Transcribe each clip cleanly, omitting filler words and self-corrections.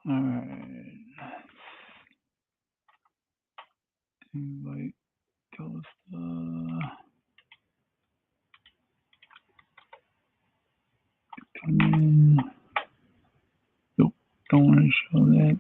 All right. Invite Costa. Come in. Nope, don't want to show that.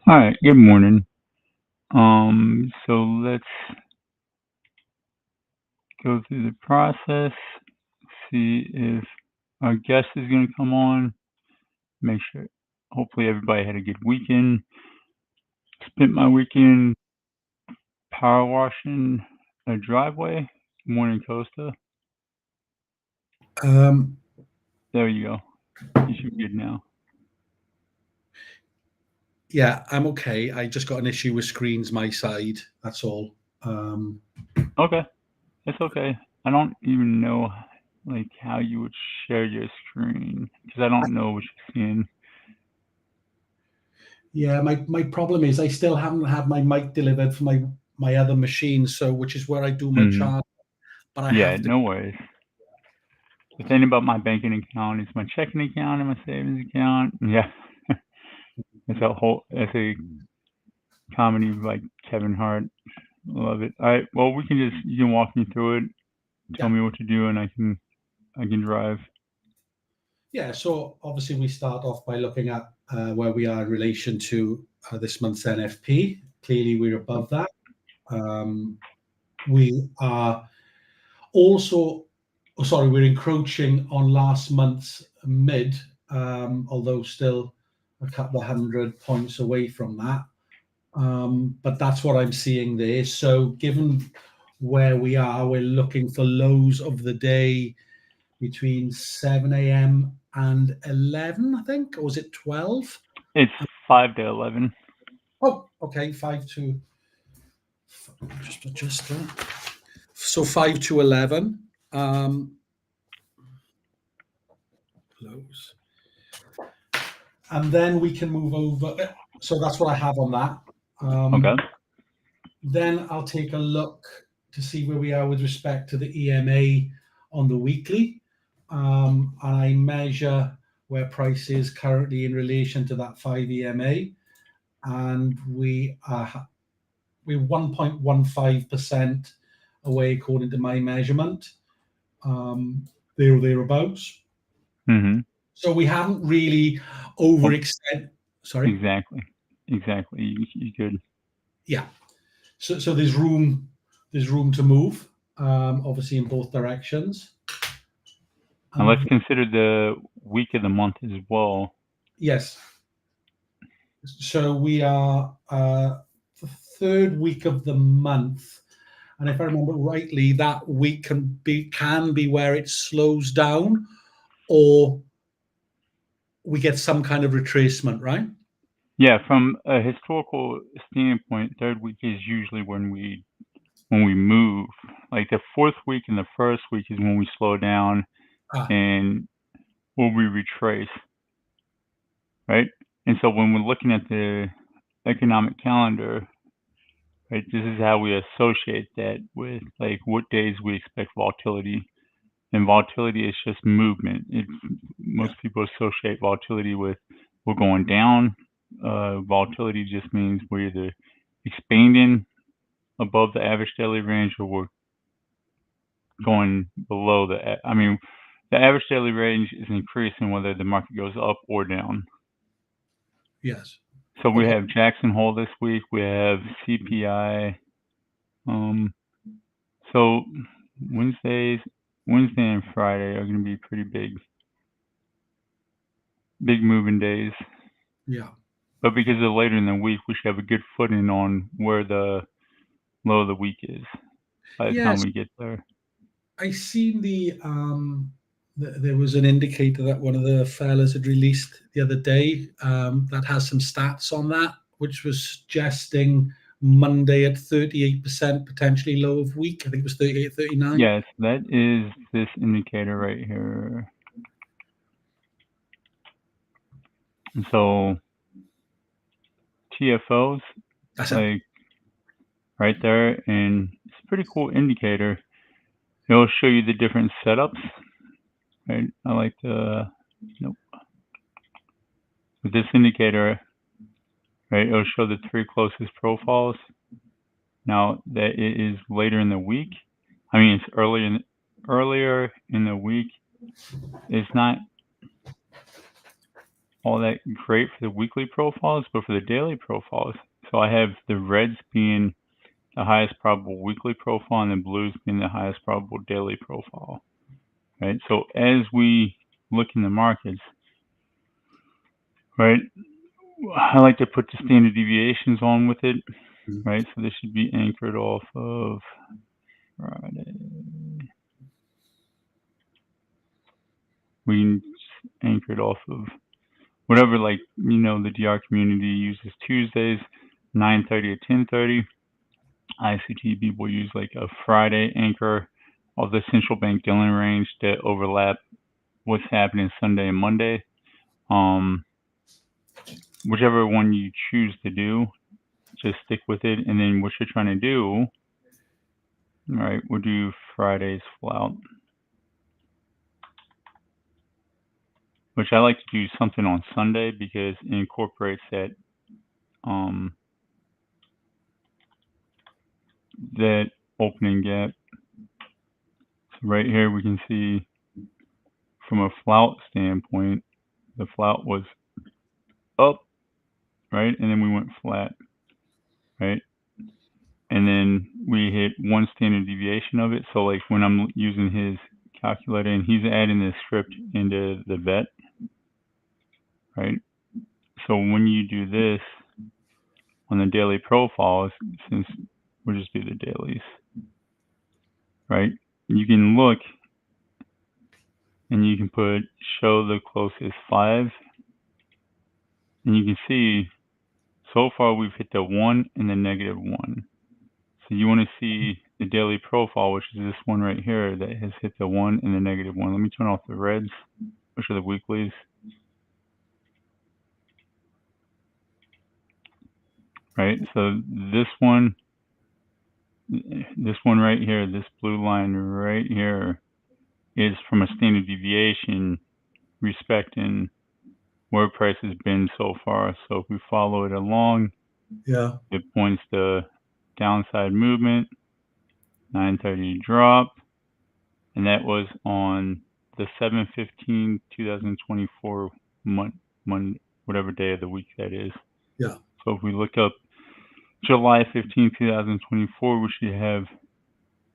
All right, good morning. So let's go through the process, see if our guest is going to come on, make sure, hopefully everybody had a good weekend. Spent my weekend power washing a driveway. Good morning, Costa. There you go. You should be good now. Yeah, I'm okay. I just got an issue with screens my side. That's all. Okay, it's okay. I don't even know like how you would share your screen because I don't know what you're seeing. Yeah, my problem is I still haven't had my mic delivered for my other machine, so which is where I do my chart. But I Yeah, have to. no worries. The thing about my banking account is my checking account and my savings account. Yeah, it's a comedy like Kevin Hart. Love it. All right, well you can walk me through it. Tell Yeah. me what to do, and I can drive. Yeah, so obviously we start off by looking at where we are in relation to this month's NFP. Clearly, we're above that. We are also, we're encroaching on last month's mid, although still a couple of 100 points away from that. But that's what I'm seeing there. So given where we are, we're looking for lows of the day between 7 a.m. and 11, I think, or was it 12? It's 5 to 11. Oh, okay, 5 to, just adjust that. So 5 to 11. Close. And then we can move over. So that's what I have on that. Okay. Then I'll take a look to see where we are with respect to the EMA on the weekly. And I measure where price is currently in relation to that 5 EMA. And we're 1.15% away according to my measurement. There or thereabouts. Mm-hmm. So we haven't really overextended. Sorry. Exactly. You could. Yeah. So there's room to move, obviously in both directions. Now let's consider the week of the month as well. Yes. So we are the third week of the month, and if I remember rightly, that week can be where it slows down, or we get some kind of retracement, right? Yeah, from a historical standpoint, third week is usually when we move. Like the fourth week and the first week is when we slow down and when we retrace, right? And so when we're looking at the economic calendar, right, this is how we associate that with like what days we expect volatility. And volatility is just movement. Most people associate volatility with we're going down. Volatility just means we're either expanding above the average daily range or we're going below the. I mean, the average daily range is increasing whether the market goes up or down. Yes. So we Okay. have Jackson Hole this week. We have CPI. So Wednesday and Friday are going to be pretty big moving days. Yeah. But because they're later in the week, we should have a good footing on where the low of the week is by the time Yes. we get there. I seen there was an indicator that one of the fellas had released the other day that has some stats on that, which was suggesting Monday at 38% potentially low of week. I think it was 38, 39. Yes, that is this indicator right here. And so TFOs, That's it. like right there, and it's a pretty cool indicator. It'll show you the different setups, right? I like to, nope. With this indicator, right, it'll show the 3 closest profiles. Now that it is later in the week, I mean, it's earlier in the week, it's not all that great for the weekly profiles, but for the daily profiles. So I have the reds being the highest probable weekly profile and the blues being the highest probable daily profile, right? So as we look in the markets, right, I like to put the standard deviations on with it, right? So this should be anchored off of Friday. We can anchor it off of whatever, like, the DR community uses Tuesdays, 9:30 to 10:30. ICTB will use like a Friday anchor of the central bank dealing range that overlap what's happening Sunday and Monday. Whichever one you choose to do, just stick with it. And then what you're trying to do, all right, we'll do Friday's flout, which I like to do something on Sunday because it incorporates that that opening gap. So right here we can see from a flout standpoint, the flout was up, right, and then we went flat, right, and then we hit one standard deviation of it. So like when I'm using his calculator and he's adding this script into the vet, right? So when you do this on the daily profiles, since we'll just do the dailies, right? You can look and you can put show the closest 5, and you can see so far we've hit the 1 and the -1. So you want to see the daily profile, which is this one right here that has hit the 1 and the -1. Let me turn off the reds, which are the weeklies. Right, so this one right here, this blue line right here is from a standard deviation respecting where price has been so far. So if we follow it along, Yeah. it points to downside movement, 930 drop, and that was on the 7/15/2024 month, whatever day of the week that is. Yeah. So if we look up July 15, 2024, we should have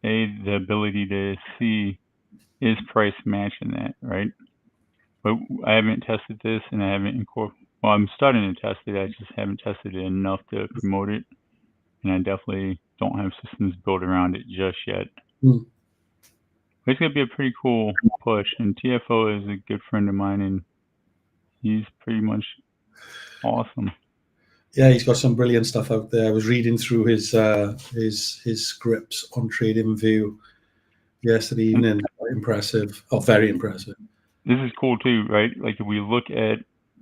the ability to see is price matching that, right? But I haven't tested this, and I haven't well, I'm starting to test it. I just haven't tested it enough to promote it, and I definitely don't have systems built around it just yet. Mm. But it's gonna be a pretty cool push, and TFO is a good friend of mine, and he's pretty much awesome. Yeah, he's got some brilliant stuff out there. I was reading through his scripts on TradingView yesterday And evening. Impressive. Oh, very impressive. this is cool too, right? Like if we look at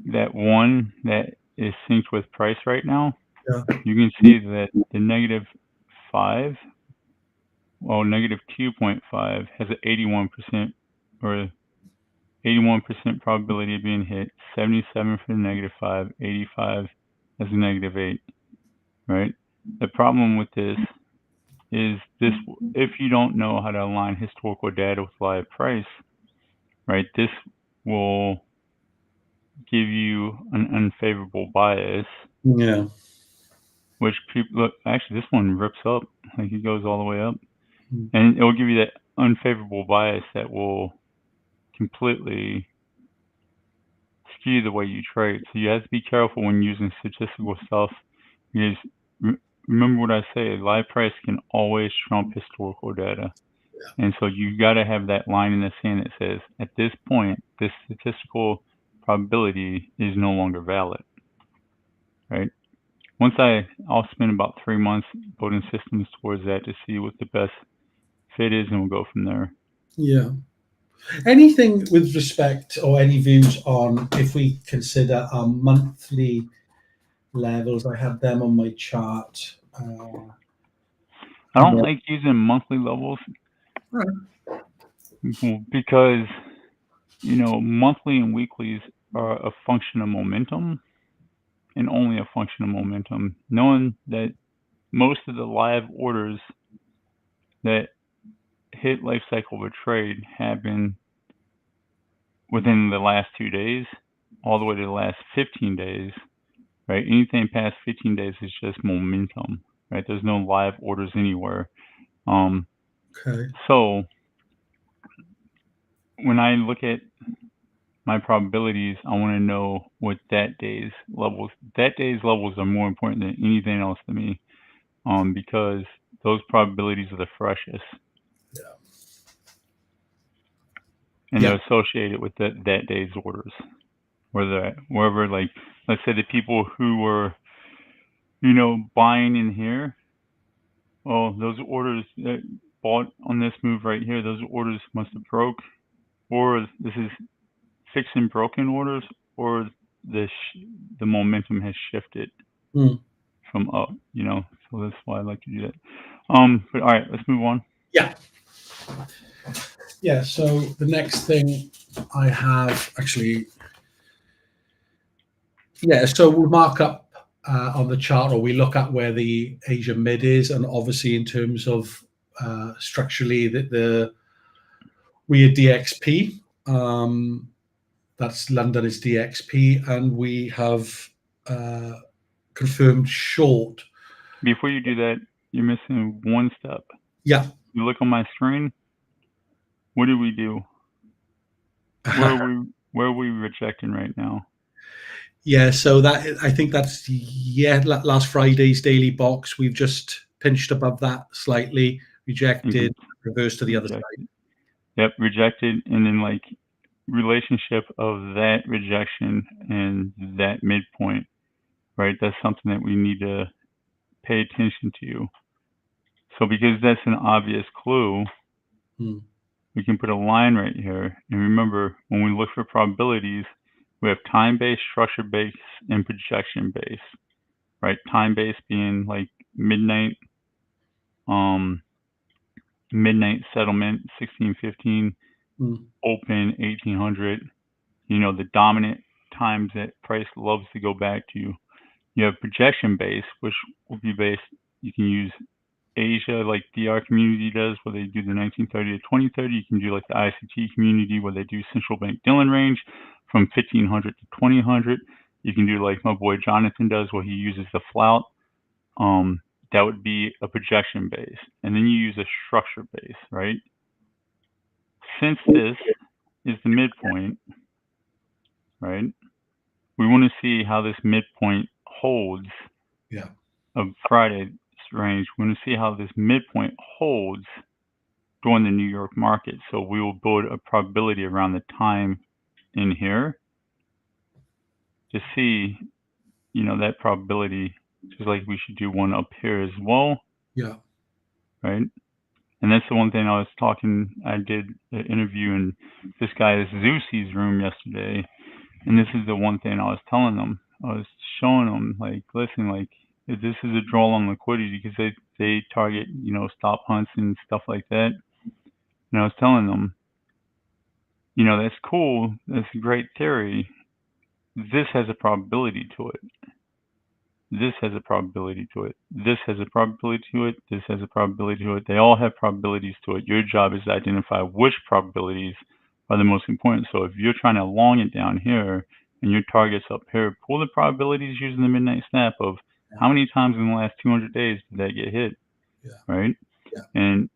that one that is synced with price right now, Yeah. you can see that the -5, well, -2.5 has an 81% or 81% probability of being hit, 77 for the -5, 85 as a -8, right? The problem with this is this: if you don't know how to align historical data with live price, right? This will give you an unfavorable bias, Yeah. which people look. Actually, this one rips up, like it goes all the way up, Mm. and it will give you that unfavorable bias that will completely skew the way you trade. So you have to be careful when using statistical stuff, because remember what I say: live price can always trump historical data. And so you got to have that line in the sand that says, at this point, this statistical probability is no longer valid, right? I'll spend about 3 months building systems towards that to see what the best fit is, and we'll go from there. Yeah. Anything with respect or any views on if we consider our monthly levels? I have them on my chart. I don't like using monthly levels because, monthly and weeklies are a function of momentum and only a function of momentum. Knowing that most of the live orders that hit life cycle of a trade happen within the last 2 days, all the way to the last 15 days, right? Anything past 15 days is just momentum, right? There's no live orders anywhere. Okay. So when I look at my probabilities, I want to know what that day's levels. That day's levels are more important than anything else to me, because those probabilities are the freshest, and Yeah. they're associated with that day's orders. Wherever, like, let's say the people who were, buying in here, well, those orders that bought on this move right here, those orders must have broke, or this is fixing broken orders, or the momentum has shifted Mm. from up, so that's why I like to do that. But all right, let's move on. Yeah. Yeah. So the next thing I have actually, yeah. So we'll mark up on the chart, or we look at where the Asia mid is, and obviously in terms of structurally, the we are DXP. That's London is DXP, and we have uh, confirmed short. Before you do that, you're missing one step. Yeah. You look on my screen. What did we do? Where are we rejecting right now? Yeah, so that I think that's last Friday's daily box. We've just pinched above that slightly, rejected, reversed to the other side. Rejected. Yep, rejected, and then like relationship of that rejection and that midpoint, right? That's something that we need to pay attention to. So because that's an obvious clue, we can put a line right here. And remember, when we look for probabilities, we have time-based, structure-based, and projection-based, right? Time-based being like midnight settlement 1615, open 1800, the dominant times that price loves to go back to. You have projection based, which will be based, you can use Asia like DR community does, where they do the 1930 to 2030. You can do like the ICT community, where they do central bank Dillon range from 1500 to 2000. You can do like my boy Jonathan does, where he uses the flout. That would be a projection base. And then you use a structure base, right? Since this is the midpoint, right? We want to see how this midpoint holds of Friday's range. We want to see how this midpoint holds during the New York market. So we will build a probability around the time in here to see, that probability, just like we should do one up here as well. Yeah. Right. And that's the one thing I did an interview in this guy's Zeus's room yesterday. And this is the one thing I was telling them. I was showing them, like, listen, like, if this is a draw on liquidity, because they target, stop hunts and stuff like that. And I was telling them, that's cool. That's a great theory. This has a probability to it. This has a probability to it. This has a probability to it. This has a probability to it. They all have probabilities to it. Your job is to identify which probabilities are the most important. So if you're trying to long it down here and your target's up here, pull the probabilities using the midnight snap of how many times in the last 200 days did that get hit, right? And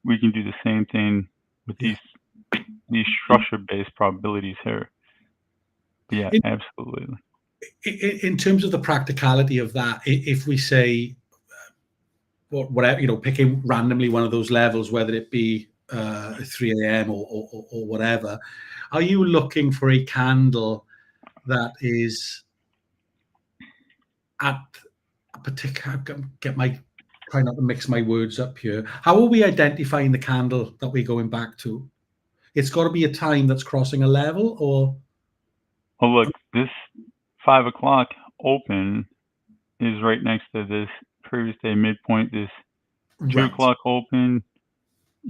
we can do the same thing with these structure-based probabilities here. But yeah, absolutely. In terms of the practicality of that, if we say whatever, picking randomly one of those levels, whether it be 3 a.m. or whatever, are you looking for a candle that is at a particular, try not to mix my words up here. How are we identifying the candle that we're going back to? It's got to be a time that's crossing a level, or? Oh, look, this 5 o'clock open is right next to this previous day midpoint, this 2 o'clock open,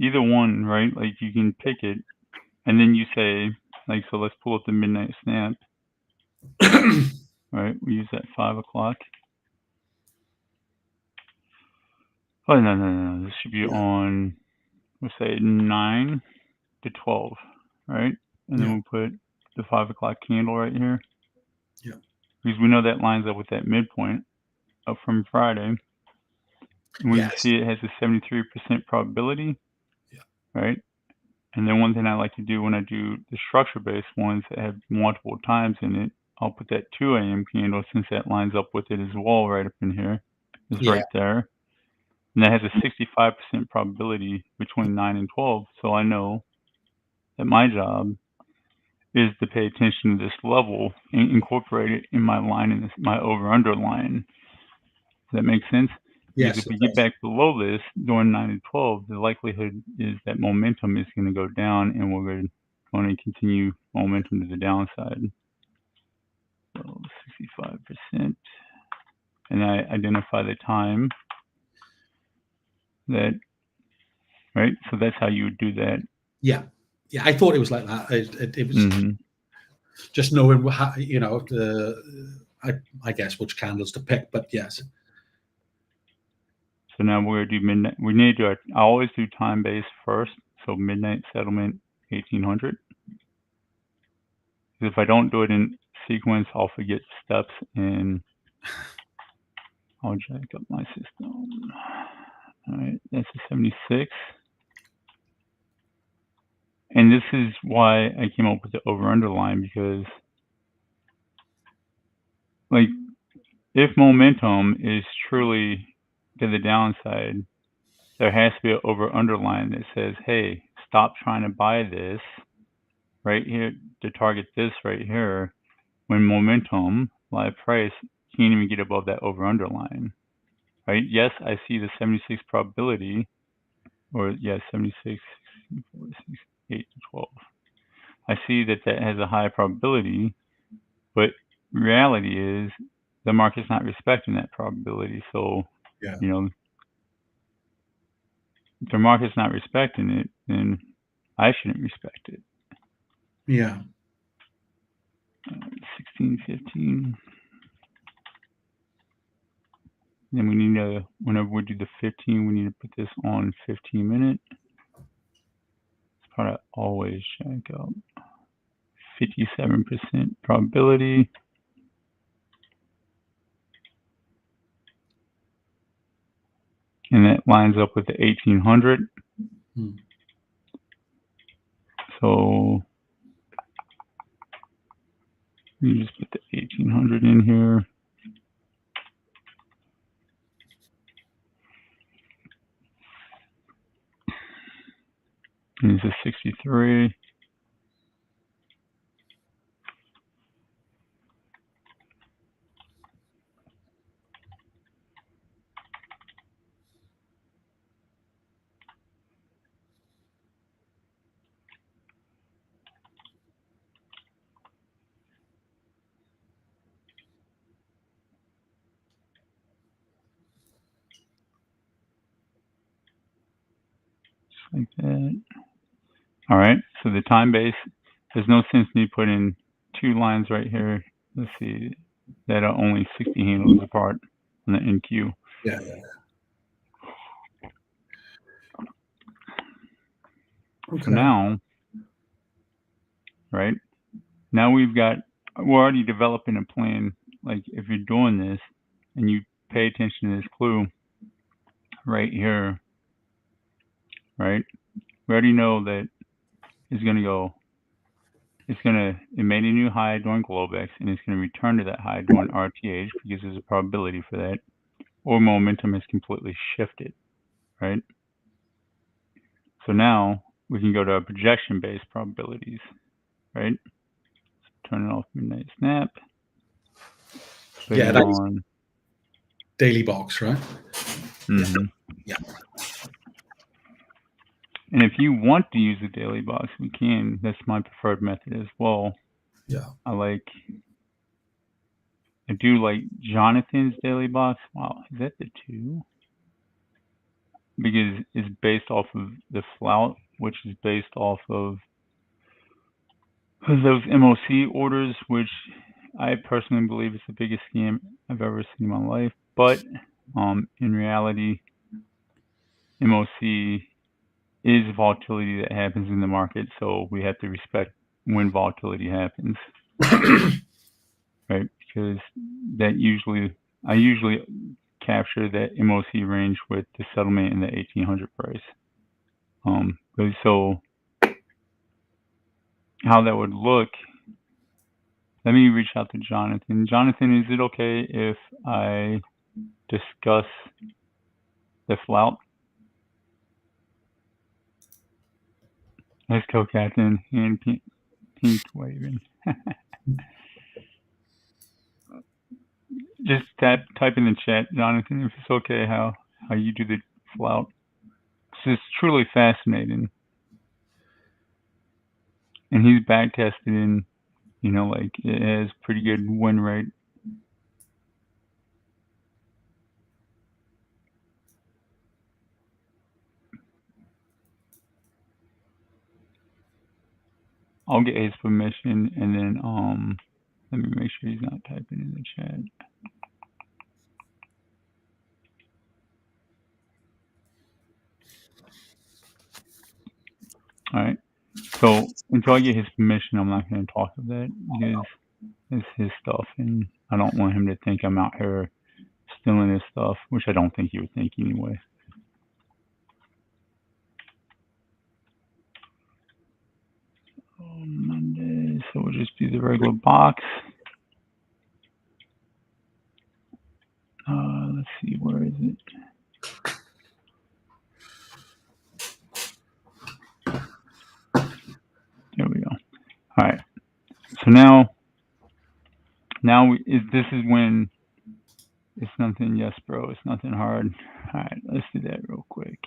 either one, right? Like you can pick it, and then you say, like, so let's pull up the midnight snap. Right, we use that 5 o'clock. Oh, no. This should be on, let's say 9 to 12, right? And then we'll put the 5 o'clock candle right here. Yeah. Because we know that lines up with that midpoint up from Friday. And we see it has a 73% probability. Yeah. Right? And then one thing I like to do when I do the structure-based ones that have multiple times in it, I'll put that 2 a.m. candle, since that lines up with it as well, right up in here. It's right there. And that has a 65% probability between 9 and 12. So I know that my job is to pay attention to this level and incorporate it in my line, in my over-under line. Does that make sense? Because if we get back below this during 9 and 12, the likelihood is that momentum is going to go down, and we're going to continue momentum to the downside. So 65%. And I identify the time that, right? So that's how you would do that. Yeah. I thought it was like that. It was just knowing how, I guess which candles to pick, but yes. So now we're going to do midnight. We need to do I always do time-based first. So midnight settlement 1800. Because if I don't do it in sequence, I'll forget steps and I'll jack up my system. All right, that's a 76. And this is why I came up with the over-under line, because, like, if momentum is truly to the downside, there has to be an over-under line that says, hey, stop trying to buy this right here to target this right here, when momentum, live price, can't even get above that over-under line. Right? Yes, I see the 76 probability, or 76, 4, 6, 8 to 12. I see that has a high probability, but reality is the market's not respecting that probability. So, if the market's not respecting it, then I shouldn't respect it. Yeah. 16, 15. Then we need to, whenever we do the 15, we need to put this on 15 minute. It's part of always check up. 57% probability. And that lines up with the 1800. So you just put the 1800 in here. And it's a 63. Just like that. All right, so the time base, there's no sense in me putting two lines right here. Let's see, that are only 60 handles apart on the NQ. Yeah. Okay. So now right? Now we're already developing a plan. Like if you're doing this and you pay attention to this clue right here, right? We already know that it's going to go, it made a new high during Globex and it's going to return to that high during RTH because there's a probability for that, or momentum has completely shifted, right? So now we can go to our projection-based probabilities, right? So turn it off midnight snap. Put Yeah, it that is on. daily box, right? Mm-hmm. Yeah. And if you want to use the daily box, we can. That's my preferred method as well. Yeah. I do like Jonathan's daily box. Wow, is that the 2? Because it's based off of the flout, which is based off of those MOC orders, which I personally believe is the biggest scam I've ever seen in my life. But in reality, MOC is volatility that happens in the market, so we have to respect when volatility happens, right? Because I usually capture that MOC range with the settlement in the 1800 price. But so how that would look, let me reach out to Jonathan. Jonathan, is it okay if I discuss the flout? Let's go, Captain. And pink waving. Just type in the chat, Jonathan, if it's okay how you do the flout. It's truly fascinating. And he's back tested in, like it has pretty good win rate. I'll get his permission and then let me make sure he's not typing in the chat. All right. So until I get his permission, I'm not going to talk of that because it's his stuff, and I don't want him to think I'm out here stealing his stuff, which I don't think he would think anyway. Monday, so we'll just do the regular box. Let's see, where is it? There we go. All right. So now this is when it's nothing. Yes, bro. It's nothing hard. All right. Let's do that real quick.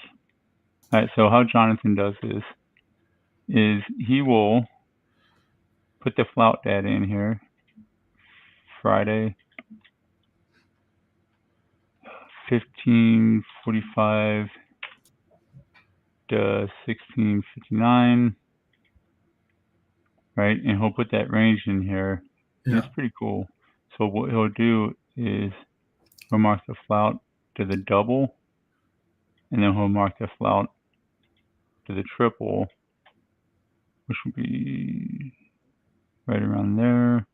All right. So how Jonathan does this is he will put the flout data in here. Friday, 15:45 to 16:59. Right, and he'll put that range in here. Yeah. It's pretty cool. So what he'll do is he'll mark the flout to the double, and then he'll mark the flout to the triple, which would be right around there.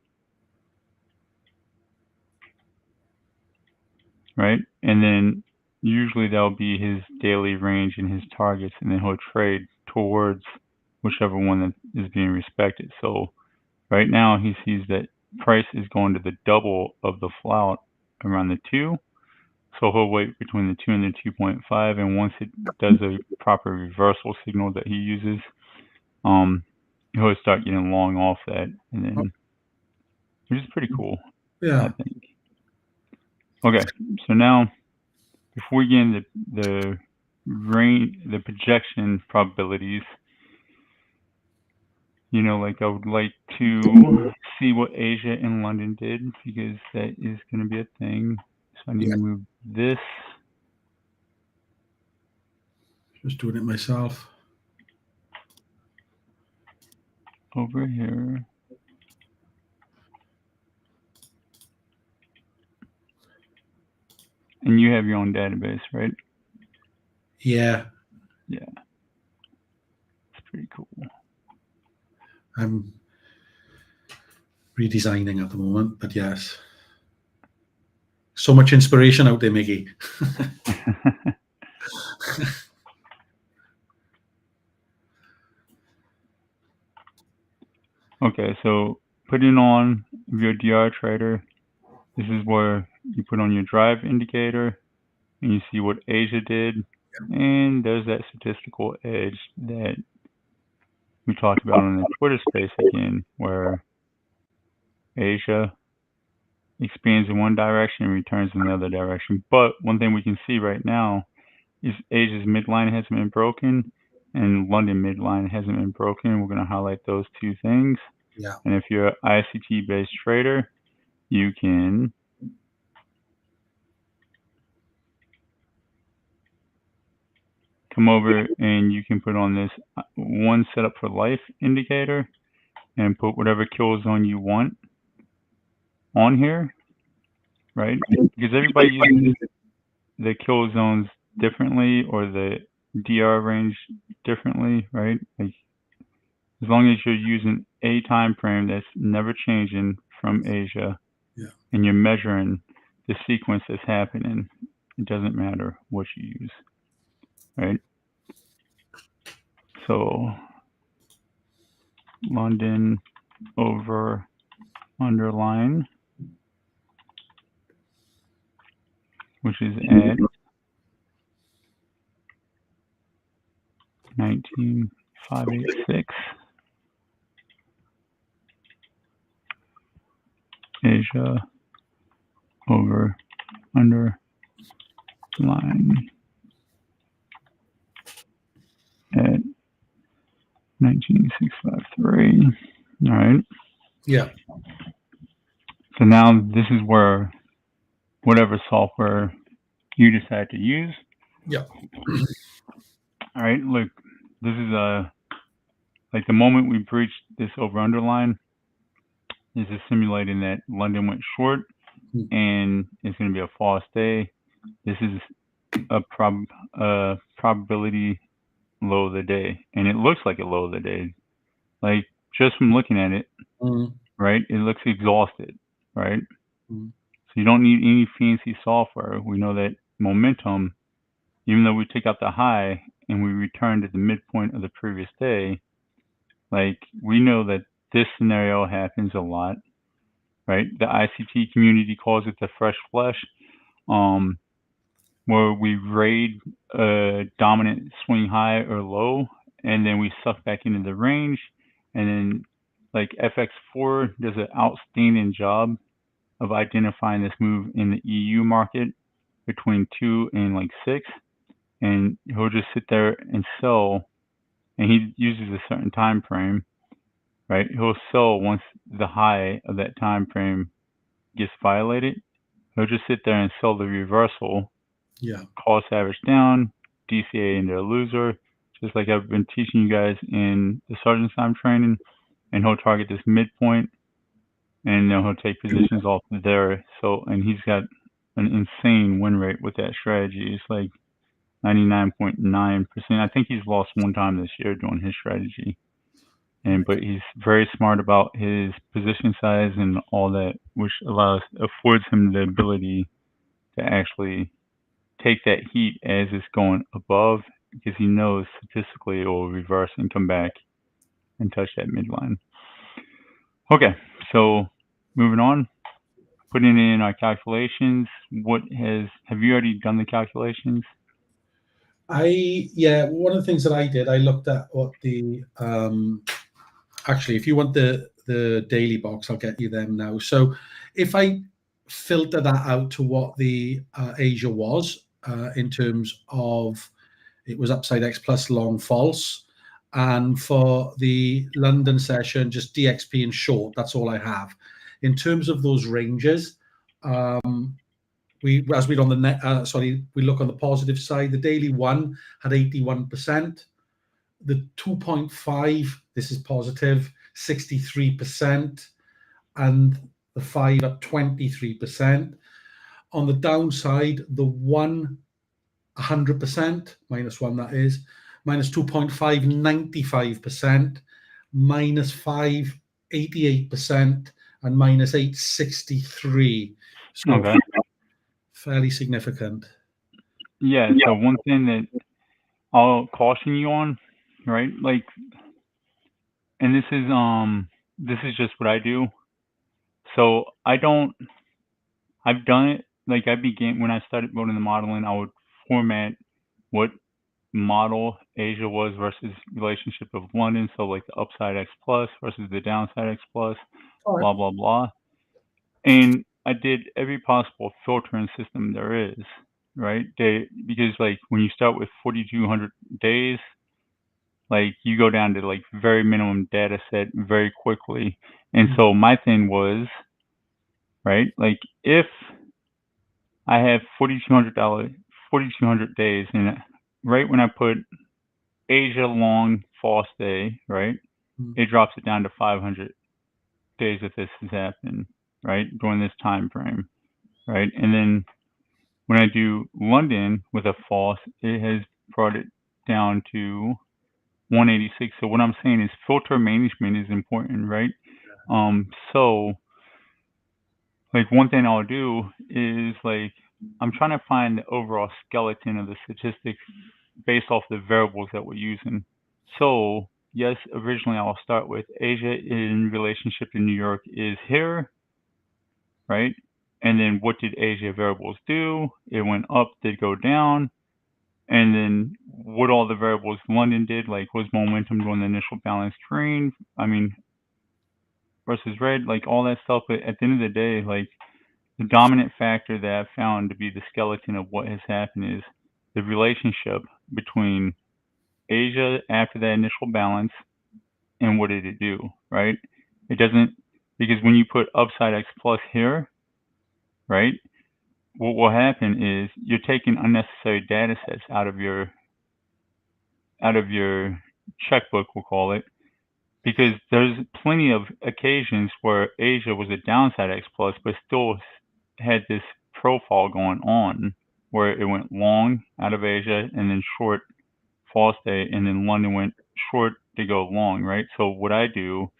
Right, and then usually that'll be his daily range and his targets, and then he'll trade towards whichever one that is being respected. So right now he sees that price is going to the double of the flout around the 2. So he'll wait between the 2 and the 2.5, and once it does a proper reversal signal that he uses, he'll start getting long off that, and then which is pretty cool. Yeah. I think. Okay, so now before we get into the projection probabilities, like I would like to see what Asia and London did because that is going to be a thing. So I need to move this. Just doing it myself. Over here. And you have your own database, right? Yeah. Yeah. It's pretty cool. redesigning at the moment, but yes. So much inspiration out there, Mickey. Okay, so putting on your DR trader, this is where you put on your drive indicator and you see what Asia did. And there's that statistical edge that we talked about on the Twitter space again, where Asia expands in one direction and returns in the other direction. But one thing we can see right now is Asia's midline hasn't been broken and London midline hasn't been broken. We're going to highlight those two things. Yeah. And if you're an ICT based trader, you can come over and you can put on this one setup for life indicator and put whatever kill zone you want on here, right? Because everybody uses the kill zones differently or the DR range differently, right? Like, as long as you're using a time frame that's never changing from Asia, and you're measuring the sequence that's happening, it doesn't matter what you use, right? So London over underline, which is at 19,586. Asia over underline at 19,653. All right. Yeah. So now this is where whatever software you decide to use. Yeah. All right. Look, this is like the moment we breached this over underline. This is simulating that London went short, and it's going to be a false day. This is a probability low of the day, and it looks like a low of the day. Like, just from looking at it, right? It looks exhausted, right? So you don't need any fancy software. We know that momentum, even though we take out the high and we return to the midpoint of the previous day, like, we know that this scenario happens a lot, right? The ICT community calls it the fresh flush, where we raid a dominant swing high or low, and then we suck back into the range, and then like FX4 does an outstanding job of identifying this move in the EU market between 2 and like 6, and he'll just sit there and sell, and he uses a certain time frame, right? He'll sell once the high of that time frame gets violated. He'll just sit there and sell the reversal. Yeah. Cost average down, DCA into a loser, just like I've been teaching you guys in the sergeant's time training. And he'll target this midpoint, and then he'll take positions off there. So, and he's got an insane win rate with that strategy. It's like 99.9%. I think he's lost one time this year doing his strategy. But he's very smart about his position size and all that, which affords him the ability to actually take that heat as it's going above, because he knows statistically it will reverse and come back and touch that midline. Okay, so moving on, putting in our calculations. Have you already done the calculations? One of the things that I did, I looked at what the actually, if you want the daily box, I'll get you them now. So if I filter that out to what the Asia was in terms of, it was upside X plus long false, and for the London session, just DXP and short, that's all I have. In terms of those ranges, we look on the positive side. The daily one had 81%. The 2.5, this is positive, 63%, and the 5 at 23%. On the downside, the 1, 100%, minus 1 that is, minus 2.5, 95%, minus 5, 88%, and minus 863. So Okay. fairly significant. Yeah. So one thing that I'll caution you on, right? Like, and this is just what I do. So I don't. I've done it. Like I began when I started building the modeling, I would format what model Asia was versus relationship of London. So like the upside X plus versus the downside X plus, All right. blah blah blah. And I did every possible filtering system there is, right? Because like when you start with 4,200 days, like you go down to like very minimum data set very quickly. And so my thing was, right, like if I have $4,200 days, and right when I put Asia long false day, right, Mm. it drops it down to 500 days that this has happened, right, during this time frame, right, and then when I do London with a false, it has brought it down to 186. So what I'm saying is filter management is important, right? So like one thing I'll do is like I'm trying to find the overall skeleton of the statistics based off the variables that we're using. So yes, originally I'll start with Asia in relationship to New York is here, right? And then what did Asia variables do? It went up, did go down, and then what all the variables London did, like was momentum during the initial balance train, I mean, versus red, like all that stuff. But at the end of the day, like the dominant factor that I've found to be the skeleton of what has happened is the relationship between Asia after that initial balance and what did it do, right? It doesn't, because when you put upside X plus here, right, what will happen is you're taking unnecessary data sets out of your checkbook, we'll call it, because there's plenty of occasions where Asia was a downside X plus, but still had this profile going on where it went long out of Asia and then short false day, and then London went short to go long, right? So what I do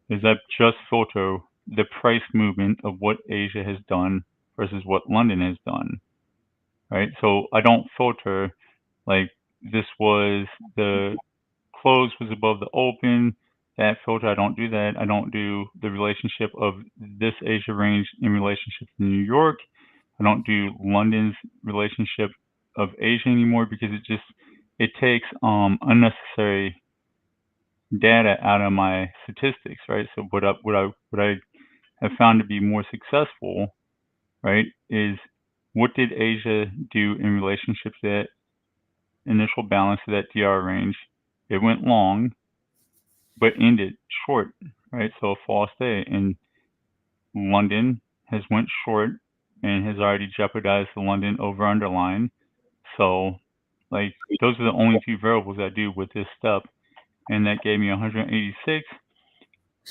is I just filter the price movement of what Asia has done versus what London has done, right? So I don't filter like this was the close was above the open. That filter, I don't do that. I don't do the relationship of this Asia range in relationship to New York. I don't do London's relationship of Asia anymore because it takes unnecessary data out of my statistics, right? So what I have found to be more successful, right, is what did Asia do in relationship to that initial balance of that DR range? It went long, but ended short, right? So a false day, and London has went short and has already jeopardized the London over underline. So like those are the only two variables I do with this step, and that gave me 186.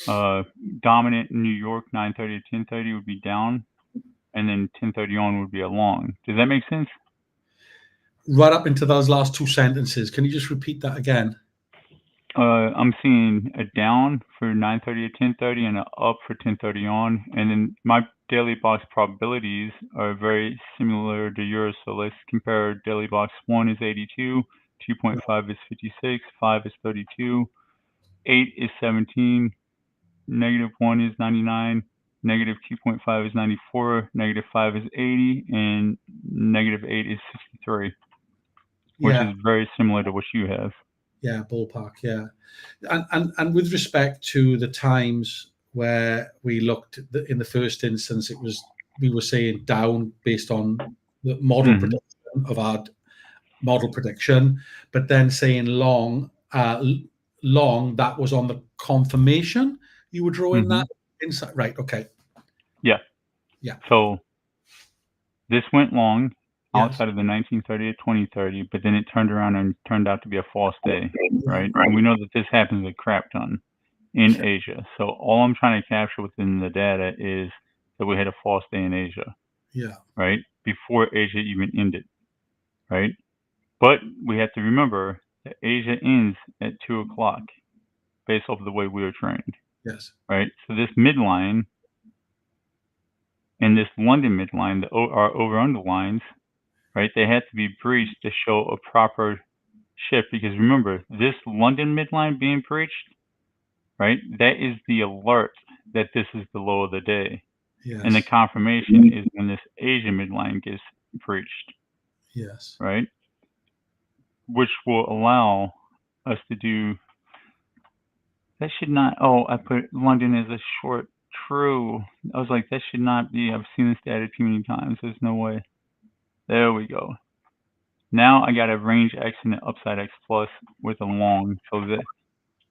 Uh, Dominant in New York 9:30 to 10:30 would be down, and then 10:30 on would be a long. Does that make sense? Right up into those last two sentences. Can you just repeat that again? I'm seeing a down for 9:30 to 10:30 and an up for 10:30 on. And then my daily box probabilities are very similar to yours. So let's compare daily box 1 is 82, 2.5 is 56, 5 is 32, 8 is 17, -1 is 99, -2.5 is 94, -5 is 80, and -8 is 63, which Yeah, is very similar to what you have. yeah, ballpark, yeah. And with respect to the times where we looked in the first instance, it was we were saying down based on the model Hmm. prediction of our model prediction, but then saying long, long that was on the confirmation. You were drawing Hmm. that insight, right? Okay, Yeah. yeah, So this went long yes, outside of the 1930 to 2030, but then it turned around and turned out to be a false day, right, right? And we know that this happens a crap ton in Asia. So all I'm trying to capture within the data is that we had a false day in Asia, yeah, right? Before Asia even ended, right? But we have to remember that Asia ends at 2 o'clock based off of the way we were trained, yes, right? So this midline And this London midline, our over-under lines, right, they had to be breached to show a proper shift. Because remember, this London midline being breached, right, that is the alert that this is the low of the day. And the Yes. confirmation is when this Asian midline gets breached, Yes. right? Which will allow us to do that. Should not, oh, I put London as a short. True. I was like, that should not be. I've seen this data too many times. There's no way. There we go. Now I got a range X and an upside X plus with a long. So that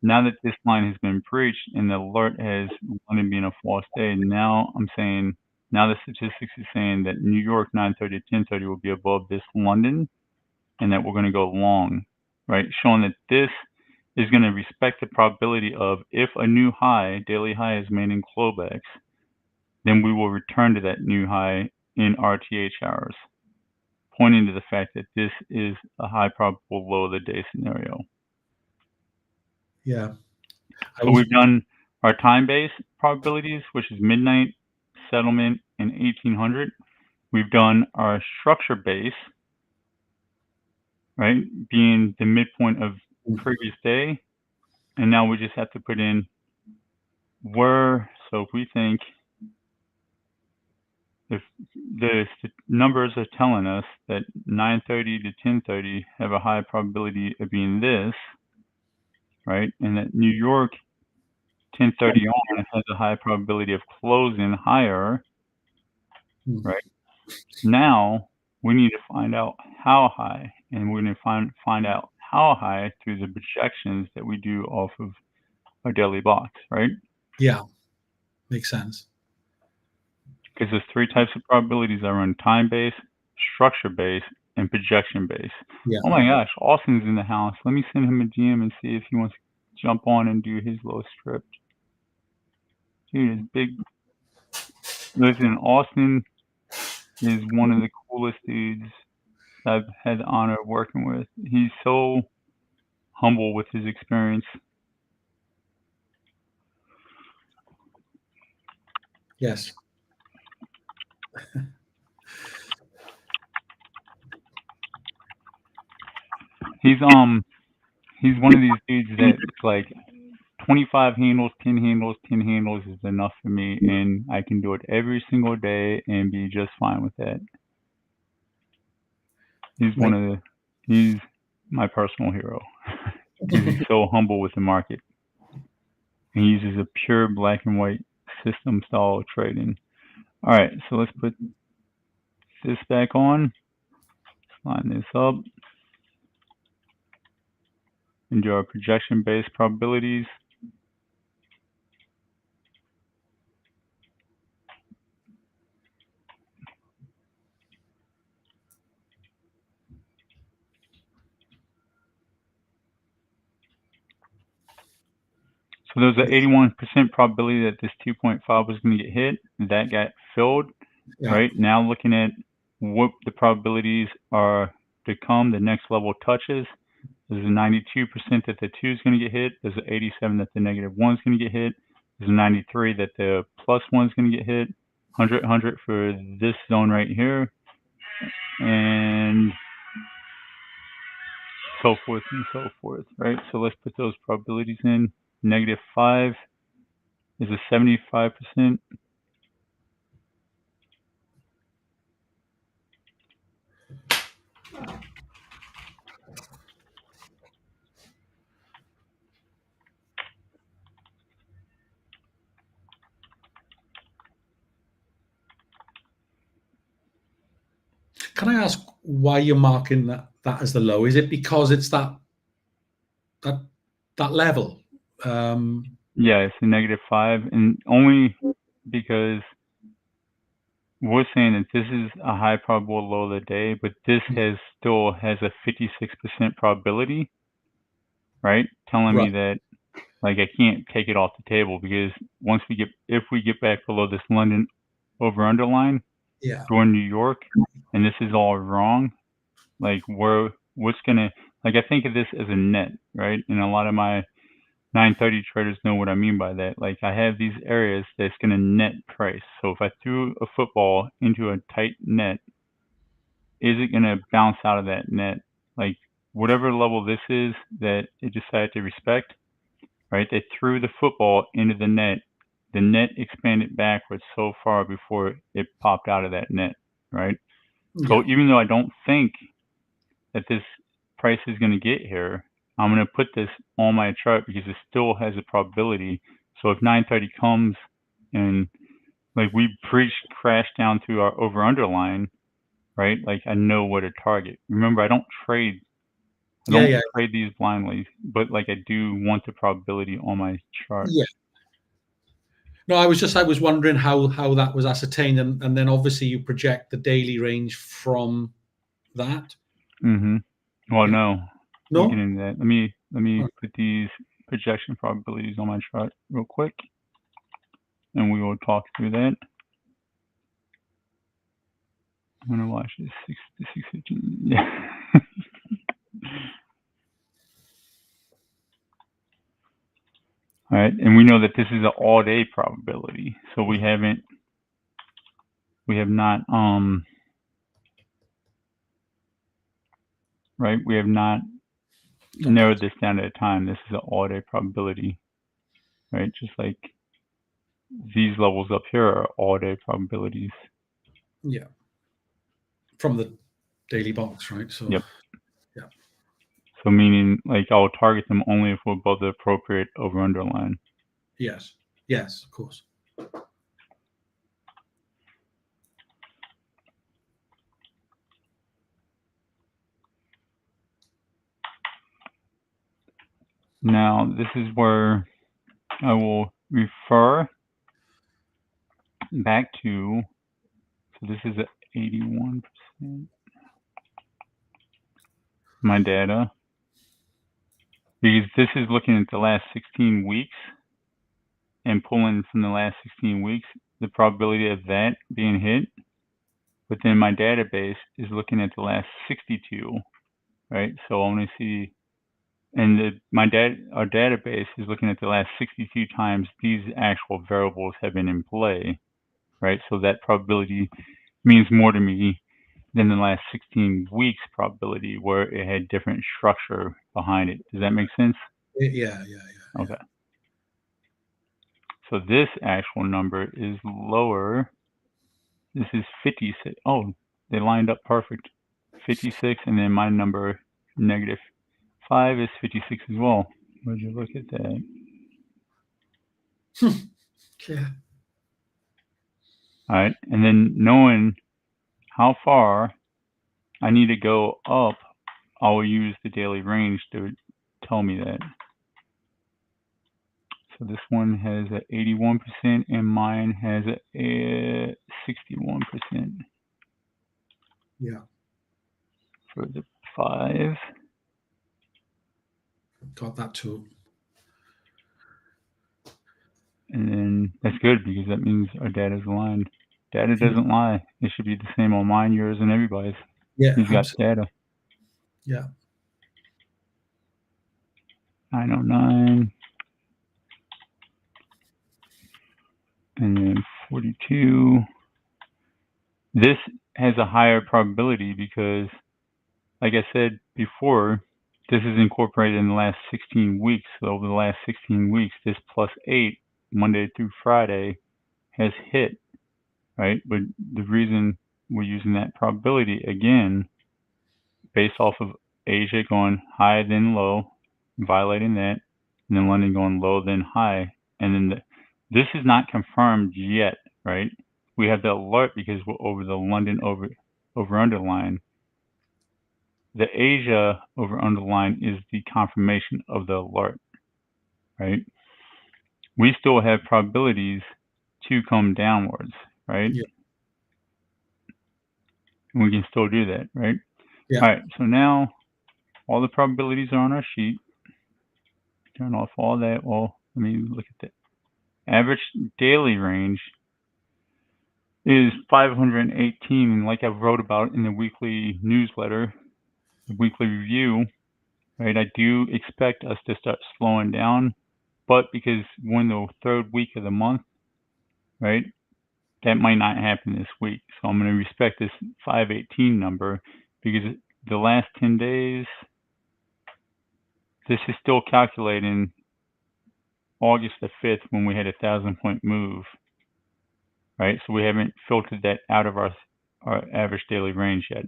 now that this line has been breached and the alert has London being a false day, now I'm saying, now the statistics is saying that New York 930 to 1030 will be above this London, and that we're going to go long, right? Showing that this is going to respect the probability of, if a new high, daily high, is made in Globex, then we will return to that new high in RTH hours, pointing to the fact that this is a high probable low of the day scenario. Yeah. So we've done our time-based probabilities, which is midnight, settlement, and 1800. We've done our structure-based, right, being the midpoint of previous day, and now we just have to put in where. So if we think, if the numbers are telling us that 930 to 1030 have a high probability of being this, right, and that New York 1030 on has a high probability of closing higher, right? Now we need to find out how high, and we're going to find out how high through the projections that we do off of our daily box, right? Yeah, makes sense. Because there's three types of probabilities that run: time-based, structure-based, and projection-based. Yeah. Oh my gosh, Austin's in the house. Let me send him a DM and see if he wants to jump on and do his little script. Dude, it's big. Listen, Austin is one of the coolest dudes I've had the honor of working with. He's so humble with his experience. Yes. He's one of these dudes that it's like 25 handles, 10 handles, 10 handles is enough for me, and I can do it every single day and be just fine with that. He's Like, he's my personal hero because he's so humble with the market. And he uses a pure black and white system style of trading. All right, so let's put this back on, line this up, and do our projection-based probabilities. So there's an 81% probability that this 2.5 was going to get hit. That got filled, yeah. right? Now looking at what the probabilities are to come, the next level touches. There's a 92% that the 2 is going to get hit. There's an 87 that the negative 1 is going to get hit. There's a 93 that the plus 1 is going to get hit. 100 for this zone right here. And so forth and so forth, right? So let's put those probabilities in. -5 is a 75%. Can I ask why you're marking that as the low? Is it because it's that level? Yeah, it's a -5, and only because we're saying that this is a high probable low of the day, but this still has a 56% probability, right? Telling me Right. that, like, I can't take it off the table, because if we get back below this London over underline Yeah. during New York, and this is all wrong, like, what's gonna, like, I think of this as a net, right? And a lot of my 930 traders know what I mean by that. Like, I have these areas that's going to net price. So if I threw a football into a tight net, is it going to bounce out of that net? Like, whatever level this is that it decided to respect, right? They threw the football into the net. The net expanded backwards so far before it popped out of that net, right? So Yeah. even though I don't think that this price is going to get here, I'm going to put this on my chart because it still has a probability. So if 930 comes and like we crash down through our over underline, right? Like I know what to target. Remember, I don't trade Yeah. these blindly, but like I do want the probability on my chart. Yeah. No, I was wondering how that was ascertained, and then obviously you project the daily range from that. Well, Yeah. no, we'll get No. into that. Let me Oh, put these projection probabilities on my chart real quick, and we will talk through that. I'm gonna watch this 6:15. Yeah. All right, and we know that this is an all-day probability, so we have not right, we have not okay. narrowed this down at a time. This is an all-day probability, right? Just like these levels up here are all-day probabilities. Yeah. From the daily box, right? So Yep. yeah. So meaning like I'll target them only if we're above the appropriate over/under line. Yes. Yes. Of course. Now this is where I will refer back to. So this is at 81%. My data, because this is looking at the last 16 weeks and pulling from the last 16 weeks the probability of that being hit. But then my database is looking at the last 62, right? So I want to see, and our database is looking at the last 62 times these actual variables have been in play, right? So that probability means more to me than the last 16 weeks probability where it had different structure behind it. Does that make sense? Yeah. Yeah. Okay. So this actual number is lower. This is 56. Oh, they lined up perfect. 56, and then my number, -5, is 56 as well. Would you look at that? Yeah. All right, and then knowing how far I need to go up, I will use the daily range to tell me that. So this one has a 81% and mine has a 61% Yeah. for the 5. Got that too. And then that's good because that means our data's aligned. Data doesn't lie. It should be the same on mine, yours, and everybody's. Yeah. Who's got Absolutely. data? Yeah. 909 and then 42. This has a higher probability because, like I said before, this is incorporated in the last 16 weeks. So over the last 16 weeks, this +8, Monday through Friday, has hit, right? But the reason we're using that probability, again, based off of Asia going high then low, violating that, and then London going low then high. And then this is not confirmed yet, right? We have the alert because we're over the London over underline. The Asia over underline is the confirmation of the alert, right? We still have probabilities to come downwards, right? Yeah. And we can still do that, right? Yeah. All right, so now all the probabilities are on our sheet. Turn off all that. Well, let me look at the average daily range is 518. And like I wrote about in the weekly newsletter, the weekly review, right? I do expect us to start slowing down But because we're in the third week of the month, right, that might not happen this week. So I'm going to respect this 518 number because the last 10 days, this is still calculating August the 5th when we had a 1,000-point move, right? So we haven't filtered that out of our average daily range yet.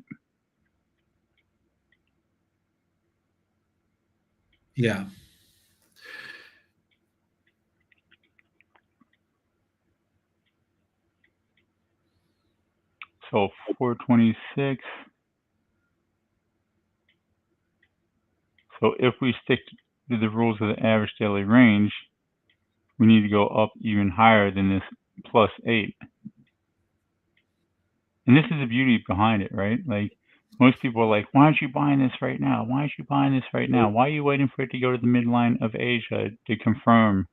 Yeah. So 426. So if we stick to the rules of the average daily range, we need to go up even higher than this +8. And this is the beauty behind it, right? Like most people are like, why aren't you buying this right now? Why aren't you buying this right now? Why are you waiting for it to go to the midline of Asia to confirm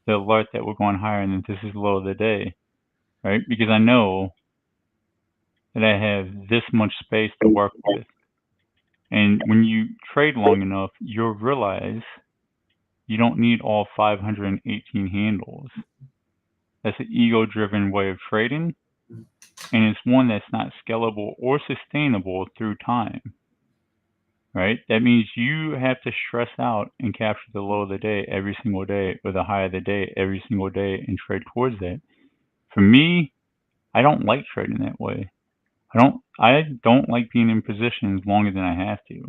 the alert that we're going higher and that this is the low of the day, right? Because I know that I have this much space to work with. And when you trade long enough, you'll realize you don't need all 518 handles. That's an ego-driven way of trading, and it's one that's not scalable or sustainable through time, right? That means you have to stress out and capture the low of the day every single day or the high of the day every single day and trade towards that. For me, I don't like trading that way. I don't like being in positions longer than I have to.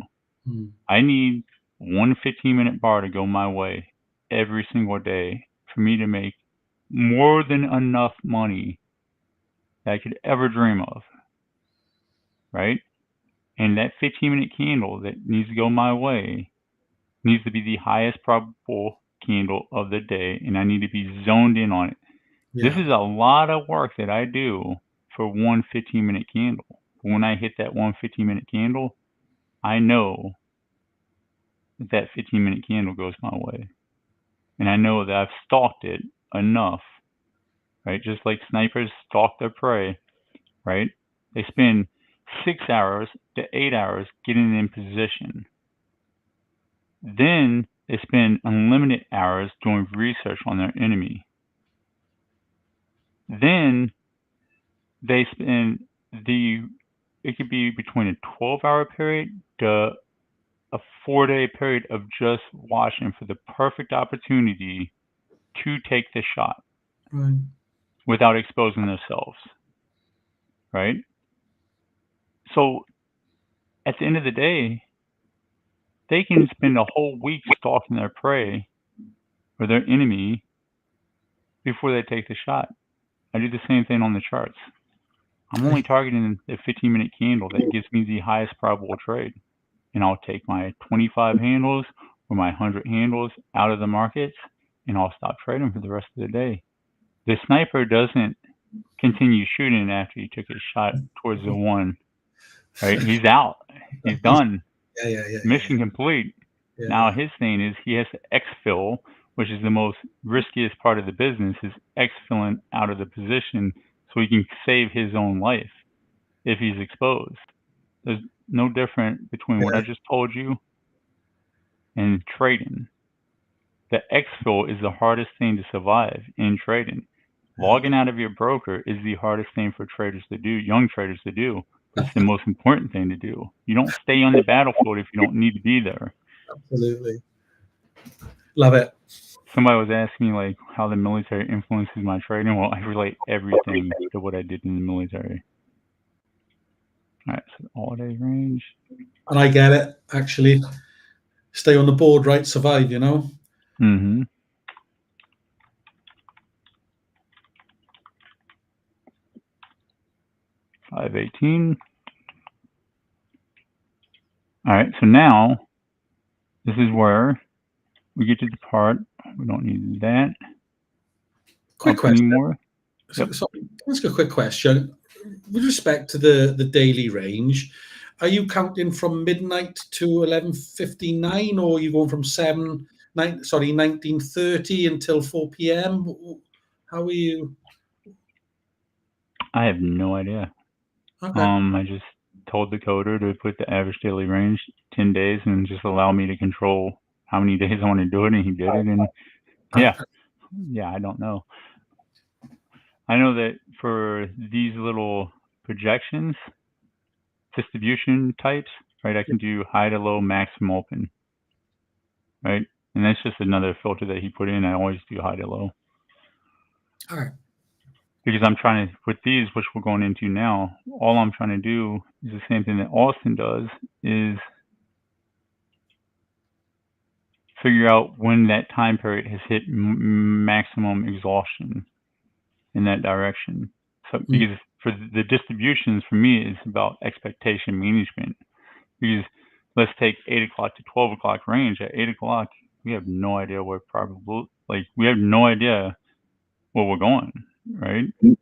I need one 15-minute bar to go my way every single day for me to make more than enough money that I could ever dream of, right? And that 15-minute candle that needs to go my way needs to be the highest probable candle of the day, and I need to be zoned in on it. This Yeah. is a lot of work that I do for one 15-minute candle. But when I hit that one 15-minute candle, I know that that 15-minute candle goes my way. And I know that I've stalked it enough, right? Just like snipers stalk their prey, right? They spend 6 hours to 8 hours getting in position. Then they spend unlimited hours doing research on their enemy. Then they spend it could be between a 12-hour period to a 4-day period of just watching for the perfect opportunity to take the shot Right. without exposing themselves, right? So at the end of the day, they can spend a whole week stalking their prey or their enemy before they take the shot. I do the same thing on the charts. I'm only targeting the 15-minute candle that gives me the highest probable trade. And I'll take my 25 handles or my 100 handles out of the markets and I'll stop trading for the rest of the day. The sniper doesn't continue shooting after he took his shot towards the one, right? He's out. He's done. Yeah. Mission complete. Now Yeah. his thing is he has to exfil, which is the most riskiest part of the business, is exfilling out of the position so he can save his own life if he's exposed. There's no different between what I Yeah. just told you and trading. The exfil is the hardest thing to survive in trading. Yeah. Logging out of your broker is the hardest thing for traders to do, young traders to do, but it's the most important thing to do. You don't stay on the battlefield if you don't need to be there. Absolutely. Love it. Somebody was asking me like how the military influences my trading. Well, I relate everything to what I did in the military. All right, so all day range. And I get it, actually. Stay on the board, right? Survive, you know? Mm-hmm. 518. All right, so now this is where we get to the part we don't need that Quick up question. anymore. So, Yep. can I ask a quick question? With respect to the daily range, are you counting from midnight to 11:59, or are you going from 19:30 until 4 p.m.? How are you? I have no idea. Okay. I just told the coder to put the average daily range 10 days and just allow me to control how many days I want to do it, and he did it. And Yeah. Yeah, I don't know. I know that for these little projections, distribution types, right, I can do high to low, maximum open, right? And that's just another filter that he put in. I always do high to low. All right. Because I'm trying to, with these, which we're going into now, all I'm trying to do is the same thing that Austin does, is figure out when that time period has hit maximum exhaustion in that direction. So, because for the distributions, for me, it's about expectation management. Because let's take 8 o'clock to 12 o'clock range. At 8 o'clock, we have no idea where we have no idea where we're going, right? Yeah.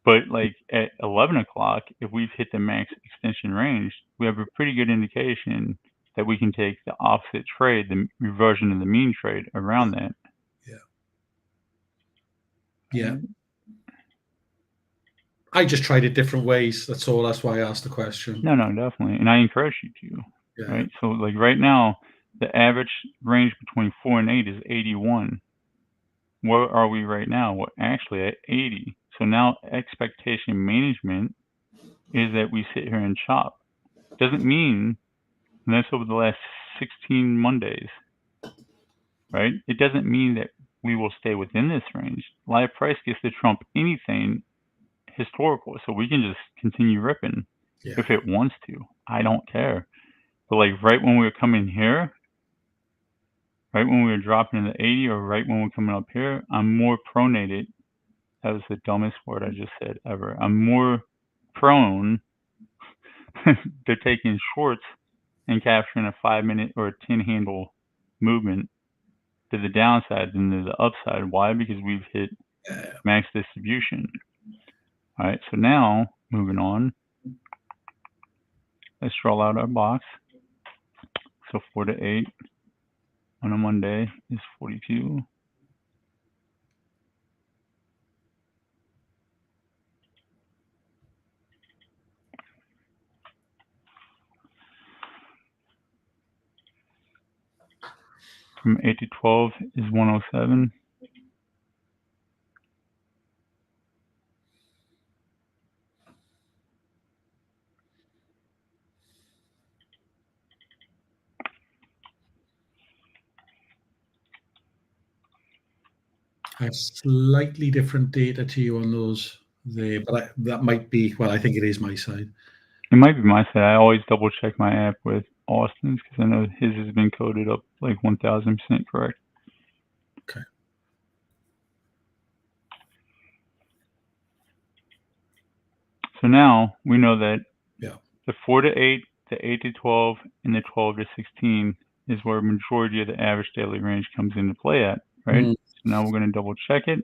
But like at 11 o'clock, if we've hit the max extension range, we have a pretty good indication that we can take the opposite trade, the reversion of the mean trade around that. Yeah. Yeah. I just tried it different ways. That's all. That's why I asked the question. No, definitely. And I encourage you to, Yeah. right? So like right now, the average range between 4 and 8 is 81. Where are we right now? We're actually at 80. So now expectation management is that we sit here and chop. Doesn't mean, and that's over the last 16 Mondays, right? It doesn't mean that we will stay within this range. Live price gets to trump anything historical, so we can just continue ripping if it wants to. I don't care. But like right when we were coming here, right when we were dropping in the 80, or right when we're coming up here, I'm more pronated. That was the dumbest word I just said ever. I'm more prone to taking shorts and capturing a 5-minute or a 10-handle movement to the downside than to the upside. Why? Because we've hit max distribution. All right, so now moving on, let's draw out our box. So 4 to 8 on a Monday is 42. From 8 to 12 is 107. I have slightly different data to you on those there, but that might be, well, I think it is my side. It might be my side. I always double check my app with Austin's because I know his has been coded up like 1000% correct. Okay. So now we know that Yeah. the 4 to 8, the 8 to 12, and the 12 to 16 is where a majority of the average daily range comes into play at, right? So now we're going to double check it.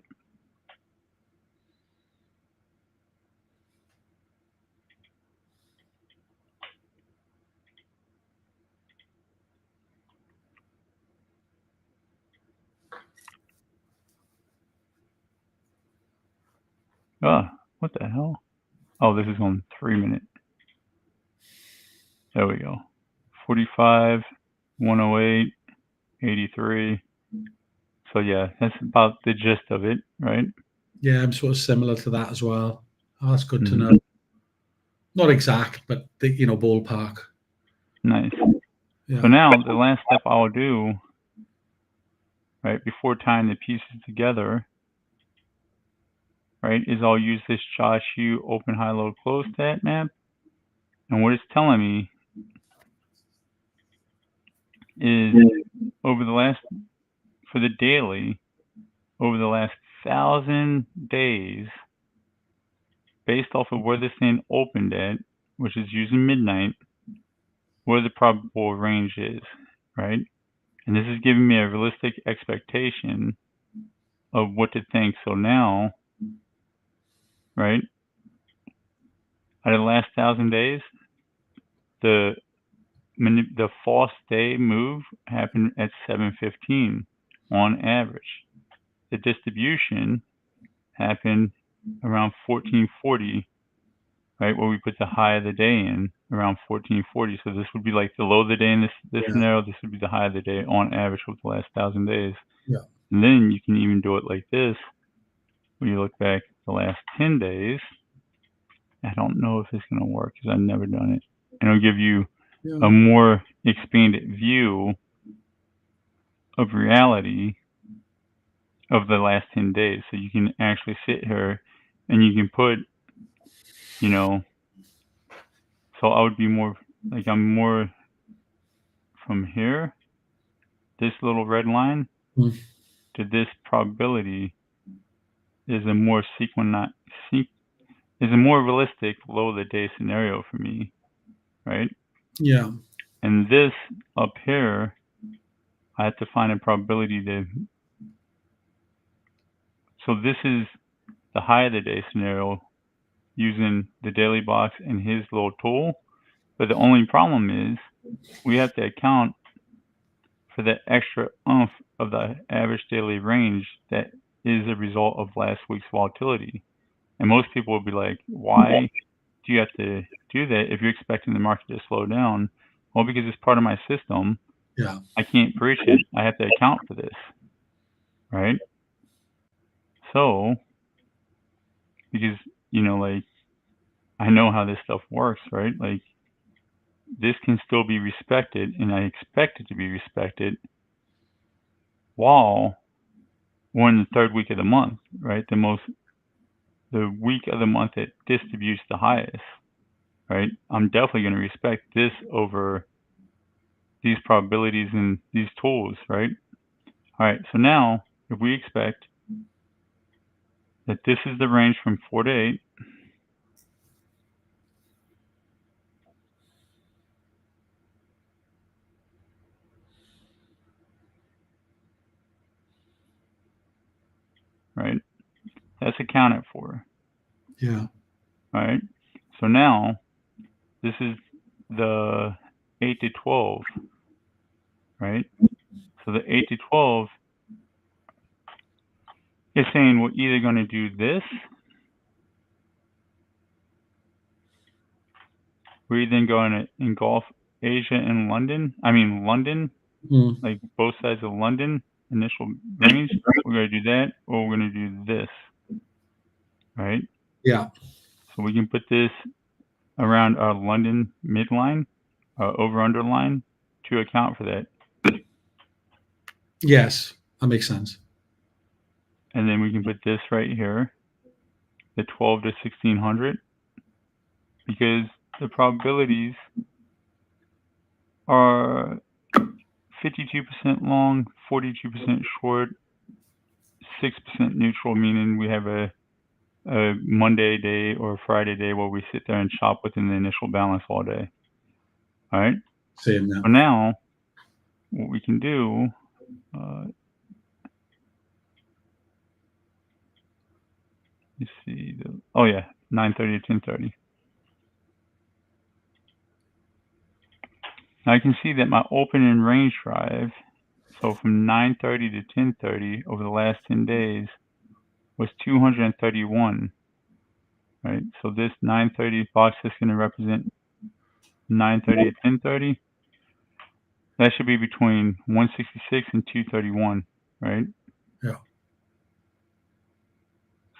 What the hell? Oh, this is on 3 minute. There we go. 45, 108, 83. So yeah, that's about the gist of it, right? Yeah, I'm sort of similar to that as well. Oh, that's good to know. Not exact, but ballpark. Nice. Yeah. So now the last step I'll do, right, before tying the pieces together, right, is I'll use this Josh Yu open high low close stat map. And what it's telling me is over the last, for the daily, over the last 1,000 days, based off of where this thing opened at, which is using midnight, where the probable range is, right? And this is giving me a realistic expectation of what to think. So now, right, out of the last 1,000 days, the false day move happened at 7:15 on average. The distribution happened around 1440, right, where we put the high of the day in around 1440. So this would be like the low of the day in this scenario. This would be the high of the day on average over the last 1,000 days. Yeah. And then you can even do it like this, when you look back the last 10 days. I don't know if it's going to work because I've never done it. And it'll give you a more expanded view of reality of the last 10 days. So you can actually sit here and you can put, you know, so I would be more like I'm more from here, this little red line, to this probability is a more is a more realistic low of the day scenario for me, right? Yeah. And this up here, I have to find a probability to. So this is the high of the day scenario using the daily box and his little tool. But the only problem is we have to account for the extra oomph of the average daily range that is a result of last week's volatility. And most people will be like, why do you have to do that if you're expecting the market to slow down? Well, because it's part of my system. Yeah. I can't breach it. I have to account for this, right? So, because, like, I know how this stuff works, right? Like, this can still be respected, and I expect it to be respected while we're in the third week of the month, right? The week of the month that distributes the highest, right? I'm definitely going to respect this over these probabilities and these tools, right? All right, so now if we expect that this is the range from 4 to 8, right? That's accounted for. Yeah. All right, so now this is the 8 to 12, right? So the 8 to 12 is saying we're either going to do this, we're either going to engulf Asia and London, like both sides of London, initial range, we're going to do that, or we're going to do this, right? Yeah. So we can put this around our London midline, over-under line, to account for that. Yes, that makes sense. And then we can put this right here, the 12 to 1600, because the probabilities are 52% long, 42% short, 6% neutral, meaning we have a Monday day or a Friday day where we sit there and shop within the initial balance all day. All right. Same now. So now what we can do, let's see, 9:30 to 10:30. Now I can see that my open and range drive, so from 9:30 to 10:30 over the last 10 days, was 231. Right. So this 9:30 box is going to represent 9:30 to 10:30. That should be between 166 and 231, right? Yeah.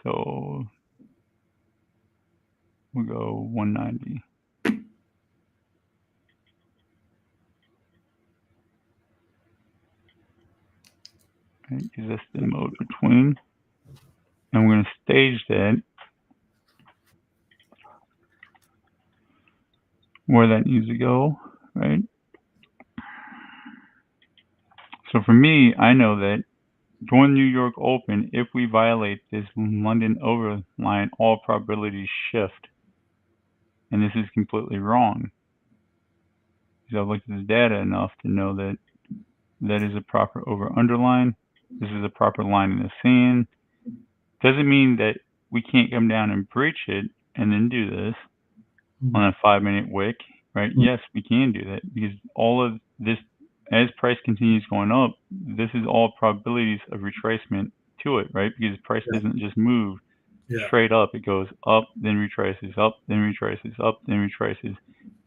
So we'll go 190. Right, because that's the mode between. And we're going to stage that where that needs to go, right? So for me, I know that during New York Open, if we violate this London overline, all probabilities shift. And this is completely wrong. Because I've looked at the data enough to know that that is a proper over underline. This is a proper line in the sand. Doesn't mean that we can't come down and breach it and then do this on a 5-minute wick, right? Yes, we can do that because all of this, as price continues going up, this is all probabilities of retracement to it, right? Because price doesn't just move straight up. It goes up, then retraces, up, then retraces, up, then retraces.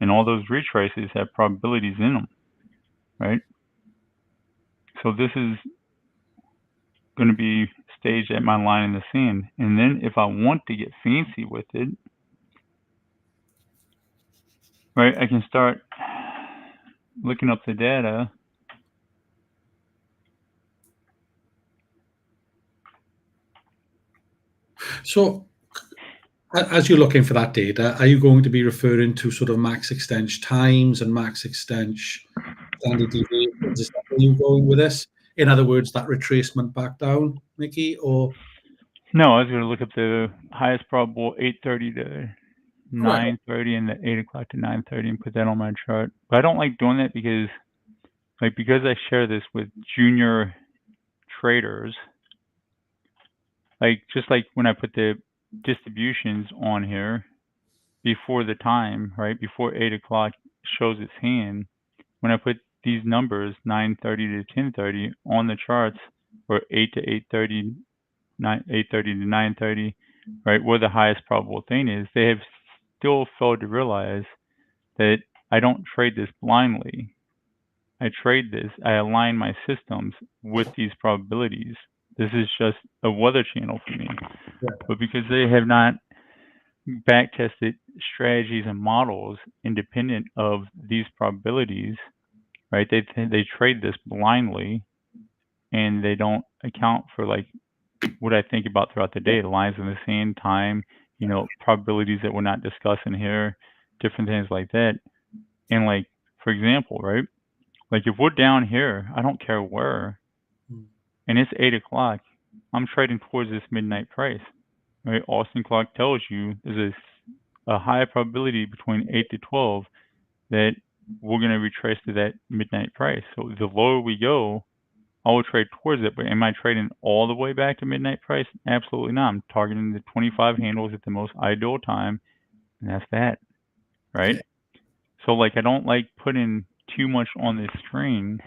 And all those retraces have probabilities in them, right? So this is going to be staged at my line in the sand. And then if I want to get fancy with it, right, I can start looking up the data. So as you're looking for that data, are you going to be referring to sort of max extension times and max extension standard deviations? Is that where you're going with this? In other words, that retracement back down, Mickey, or No, I was going to look up the highest probable 8:30 to right? 9:30 and the 8 o'clock to 9:30 and put that on my chart. But I don't like doing that because I share this with junior traders, like just like when I put the distributions on here before the time, right before 8 o'clock shows its hand, when I put these numbers 9:30 to 10:30 on the charts, or 8 to 8:30, 8:30 to 9:30, right, where the highest probable thing is, they have still failed to realize that I don't trade this blindly. I align my systems with these probabilities. This is just a weather channel for me. Yeah. But because they have not back tested strategies and models independent of these probabilities, right? They trade this blindly, and they don't account for like what I think about throughout the day, the lines in the sand, time, probabilities that we're not discussing here, different things like that. And like, for example, right? Like if we're down here, I don't care where, and it's 8 o'clock, I'm trading towards this midnight price. Right? Austin clock tells you there's a high probability between 8 to 12 that we're going to retrace to that midnight price. So the lower we go, I will trade towards it. But am I trading all the way back to midnight price? Absolutely not. I'm targeting the 25 handles at the most ideal time, and that's that, right? Yeah. So like I don't like putting too much on this screen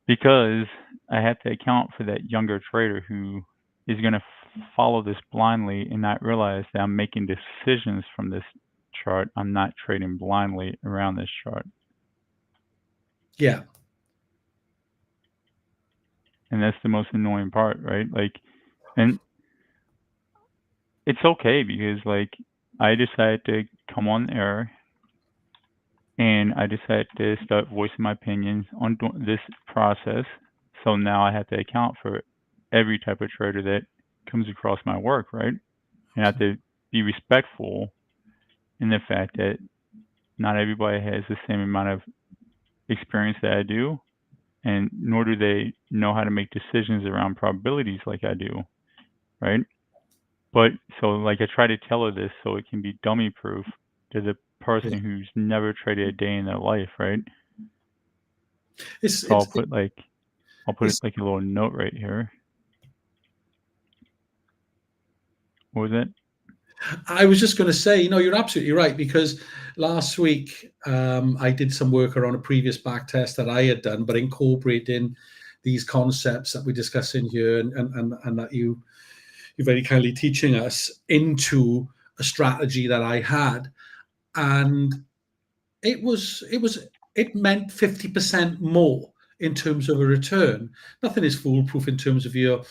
because I have to account for that younger trader who is going to follow this blindly and not realize that I'm making decisions from this chart. I'm not trading blindly around this chart. Yeah. And that's the most annoying part, right? Like, and it's okay because like I decided to come on air and I decided to start voicing my opinions on this process. So now I have to account for every type of trader that comes across my work, right? And I have to be respectful in the fact that not everybody has the same amount of experience that I do, and nor do they know how to make decisions around probabilities like I do, right? But so like I try to tell her this so it can be dummy proof to the Yeah. person who's never traded a day in their life, right? It's So it's I'll put it's like a little note right here. What was it? I was just going to say, you're absolutely right because last week I did some work around a previous back test that I had done, but incorporating these concepts that we're discussing here and that you're very kindly teaching us into a strategy that I had, and it meant 50% more in terms of a return. Nothing is foolproof in terms of your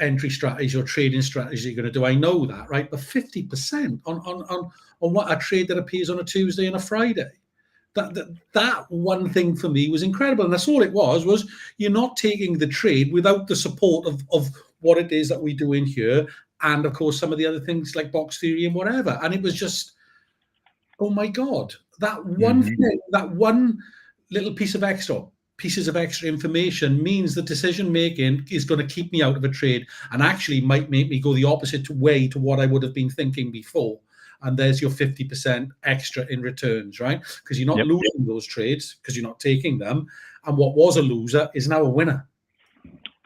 entry strategies, your trading strategies you're going to do. I know that, right? But 50% on what a trade that appears on a Tuesday and a Friday. That one thing for me was incredible, and that's all it was you're not taking the trade without the support of what it is that we do in here, and of course some of the other things like box theory and whatever. And it was just, oh my god, that one Mm-hmm. thing, that one little pieces of extra information means the decision making is going to keep me out of a trade and actually might make me go the opposite way to what I would have been thinking before. And there's your 50% extra in returns, right? Because you're not Yep. losing those trades because you're not taking them. And what was a loser is now a winner.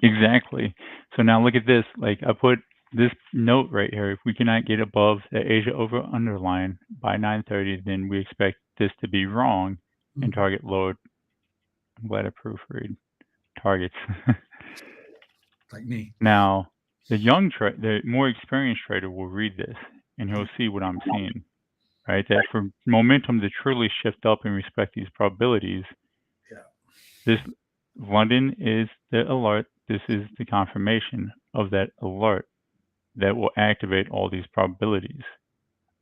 Exactly. So now look at this. Like I put this note right here. If we cannot get above the Asia over underline by 9:30, then we expect this to be wrong and target lower. I'm glad I proofread targets. Like me. Now, the more experienced trader will read this and he'll see what I'm seeing, right? That for momentum to truly shift up and respect these probabilities, Yeah. this London is the alert. This is the confirmation of that alert that will activate all these probabilities.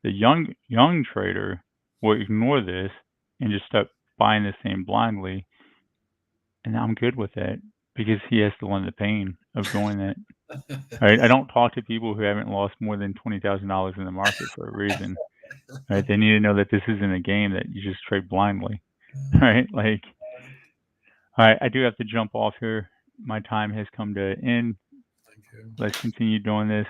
The young trader will ignore this and just start buying the same blindly, and I'm good with that because he has to learn the pain of doing that. Right? I don't talk to people who haven't lost more than $20,000 in the market for a reason. Right? They need to know that this isn't a game that you just trade blindly. Right? Like, all right, I do have to jump off here. My time has come to an end. Thank you. Let's continue doing this